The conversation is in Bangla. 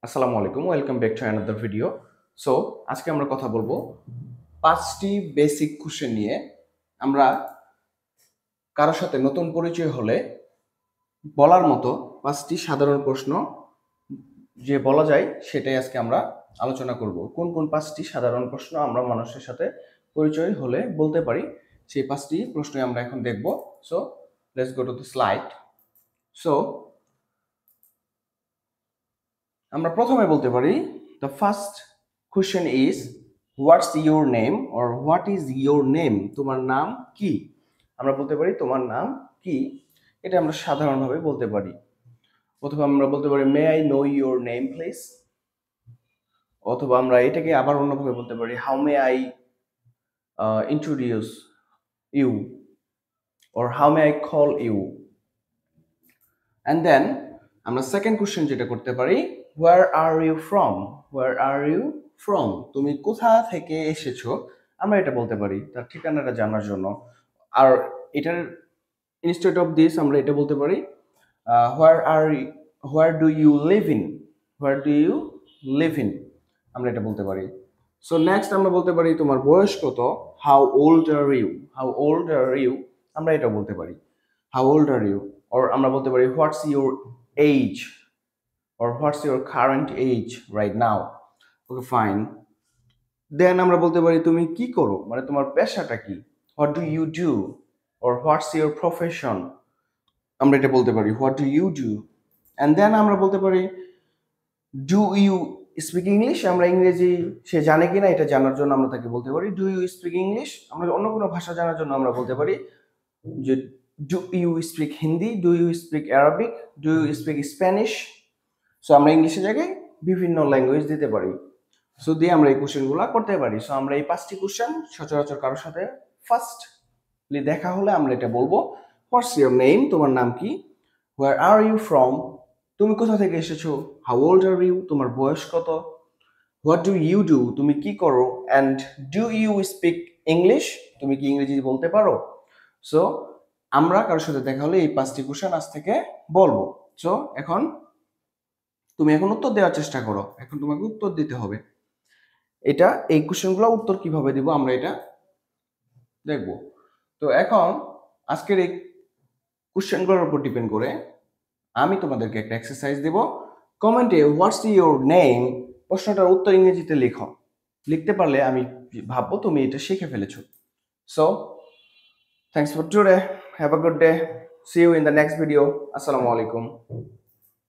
আসসালামু আলাইকুম, welcome back to another video. So আজকে আমরা কথা বলবো 5টি বেসিক কোশ্চেন নিয়ে। আমরা কারোর সাথে নতুন পরিচয় হলে বলার মতো 5টি সাধারণ প্রশ্ন যে বলা যায় সেটাই আজকে আমরা আলোচনা করব। কোন কোন 5টি সাধারণ প্রশ্ন আমরা মানুষের সাথে পরিচয় হলে বলতে পারি, সেই 5টি প্রশ্নই আমরা এখন দেখব। So let's go to the slide. So আমরা প্রথমে বলতে পারি, the first question is what's your name or what is your name, তোমার নাম কি। আমরা বলতে পারি তোমার নাম কি, এটা আমরা সাধারণভাবে বলতে পারি। অথবা আমরা বলতে পারি may I know your name please. অথবা আমরা এটাকে আবার অন্যভাবে বলতে পারি how may I introduce you or how may I call you. And then আমরা সেকেন্ড কোশ্চেন যেটা করতে পারি, where are you from, where are you from, তুমি কোথা থেকে এসেছো, আমরা এটা বলতে পারি তার ঠিকানাটা জানার জন্য। আর এটার ইনস্টেড অফ দিস আমরা এটা বলতে পারি where do you live in, where do you live in, আমরা এটা বলতে পারি। সো নেক্সট আমরা বলতে পারি তোমার বয়স কত, how old are you, how old are you, আমরা এটা বলতে পারি how old are you. or আমরা বলতে পারি what's your age or what's your current age right now. Okay, fine. Then আমরা বলতে পারি তুমি কি করো, মানে তোমার পেশাটা কি, what do you do or what's your profession, আমরা এটা বলতে পারি what do you do. And then আমরা বলতে পারি do you speak English, আমরা ইংরেজি সে জানে কিনা এটা জানার জন্য আমরা তাকে বলতে পারি do you speak English। আমরা অন্য কোনো ভাষা জানার জন্য আমরা বলতে পারি যে do you speak Hindi, do you speak Arabic, do you speak Spanish। So আমরা ইংলিশের জায়গায় বিভিন্ন ল্যাঙ্গুয়েজ দিতে পারি। সো দিয়ে আমরা এই কোশ্চেনগুলো করতে পারি। সো আমরা এই 5টি কোশ্চেন সচরাচর কারোর সাথে ফার্স্টলি দেখা হলে আমরা এটা বলবো হোয়াটস ইউর নেম, তোমার নাম কি, হোয়ার আর ইউ ফ্রম, তুমি কোথা থেকে এসেছো, হাউ ওল্ড আর ইউ, তোমার বয়স কত, হোয়াট ডু ইউ ডু, তুমি কি করো, and do you speak English, তুমি কি ইংরেজি বলতে পারো। সো আমরা কারোর সাথে দেখা হলে এই 5টি কোশ্চেন আজ থেকে বলবো। সো তুমি এখন উত্তর দেওয়ার চেষ্টা করো, এখন তোমাকে উত্তর দিতে হবে। এটা এই কোশ্চেনগুলো উত্তর কিভাবে দিব আমরা এটা দেখব। তো এখন আজকের এই কোশ্চেনগুলোর উপর ডিপেন্ড করে আমি তোমাদেরকে একটা এক্সারসাইজ দেব। কমেন্টে হোয়াটস ইউর নেম প্রশ্নটার উত্তর ইংরেজিতে লেখো। লিখতে পারলে আমি ভাববো তুমি এটা শিখে ফেলেছো। So thanks for today, have a good day, see you in the next video. আসসালামু আলাইকুম।